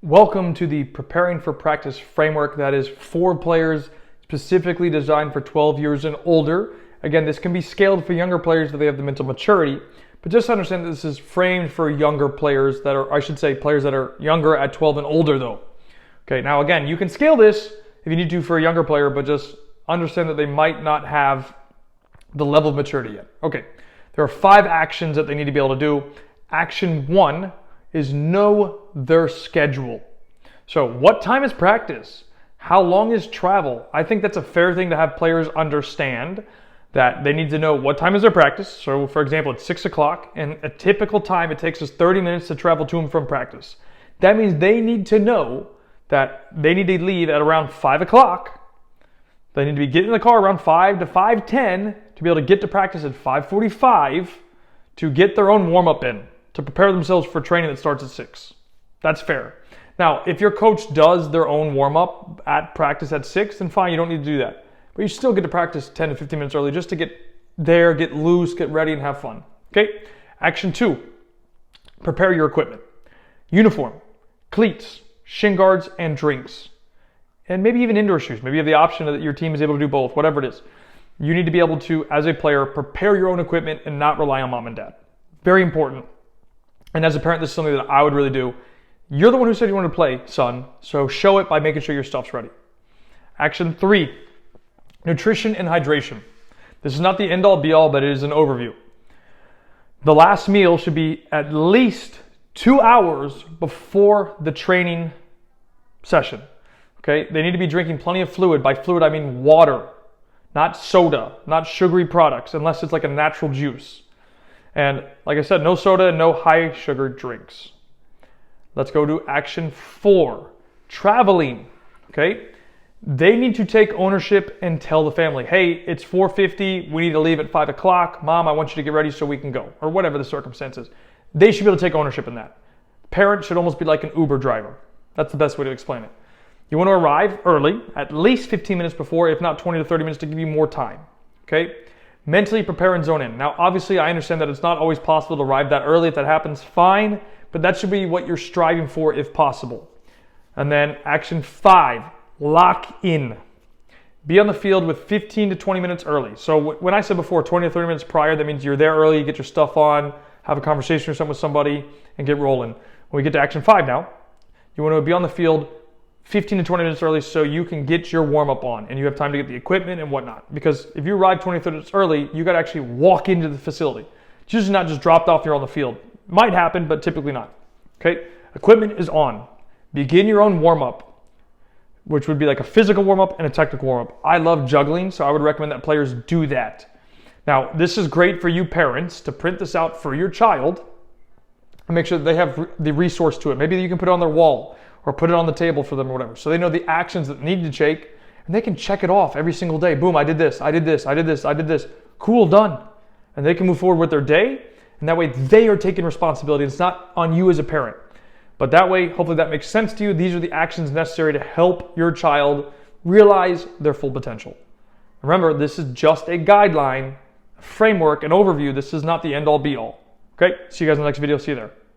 Welcome to the Preparing for Practice framework that is for players, specifically designed for 12 years and older. Again, this can be scaled for younger players if they have the mental maturity, but just understand that this is framed for younger players that are, I should say, players that are younger at 12 and older though. Okay, now again, you can scale this if you need to for a younger player, but just understand that they might not have the level of maturity yet. Okay, there are 5 actions that they need to be able to do. Action 1 is know their schedule. So what time is practice? How long is travel? I think that's a fair thing to have players understand, that they need to know what time is their practice. So for example, it's 6 o'clock, and a typical time it takes us 30 minutes to travel to and from practice. That means they need to know that they need to leave at around 5 o'clock. They need to be getting in the car around 5 to 5:10 to be able to get to practice at 5:45 to get their own warm-up in, to prepare themselves for training that starts at 6. That's fair. Now, if your coach does their own warm-up at practice at 6, then fine, you don't need to do that. But you still get to practice 10 to 15 minutes early just to get there, get loose, get ready, and have fun. Okay? Action 2, prepare your equipment. Uniform, cleats, shin guards, and drinks. And maybe even indoor shoes. Maybe you have the option that your team is able to do both, whatever it is. You need to be able to, as a player, prepare your own equipment and not rely on mom and dad. Very important. And as a parent, this is something that I would really do. You're the one who said you wanted to play, son, so show it by making sure your stuff's ready. Action 3, nutrition and hydration. This is not the end-all be-all, but it is an overview. The last meal should be at least 2 hours before the training session. Okay? They need to be drinking plenty of fluid. By fluid, I mean water, not soda, not sugary products, unless it's like a natural juice. And like I said, no soda and no high sugar drinks. Let's go to action 4, traveling. Okay? They need to take ownership and tell the family, hey, it's 4:50, we need to leave at 5 o'clock. Mom, I want you to get ready so we can go, or whatever the circumstances. They should be able to take ownership in that. Parent should almost be like an Uber driver. That's the best way to explain it. You want to arrive early, at least 15 minutes before, if not 20 to 30 minutes to give you more time. Okay? Mentally prepare and zone in. Now, obviously, I understand that it's not always possible to arrive that early. If that happens, fine, but that should be what you're striving for if possible. And then action 5, lock in. Be on the field with 15 to 20 minutes early. So when I said before 20 to 30 minutes prior, that means you're there early, you get your stuff on, have a conversation or something with somebody, and get rolling. When we get to action 5 now, you want to be on the field 15 to 20 minutes early so you can get your warm-up on and you have time to get the equipment and whatnot. Because if you arrive 20 to 30 minutes early, you got to actually walk into the facility. It's usually not just dropped off, you're on the field. Might happen, but typically not. Okay? Equipment is on. Begin your own warm-up, which would be like a physical warm-up and a technical warm-up. I love juggling, so I would recommend that players do that. Now, this is great for you parents to print this out for your child and make sure that they have the resource to it. Maybe you can put it on their wall or put it on the table for them or whatever. So they know the actions that need to take and they can check it off every single day. Boom, I did this, I did this, I did this, I did this. Cool, done. And they can move forward with their day, and that way they are taking responsibility. It's not on you as a parent. But that way, hopefully that makes sense to you. These are the actions necessary to help your child realize their full potential. Remember, this is just a guideline, a framework, an overview. This is not the end-all be-all. Okay? See you guys in the next video. See you there.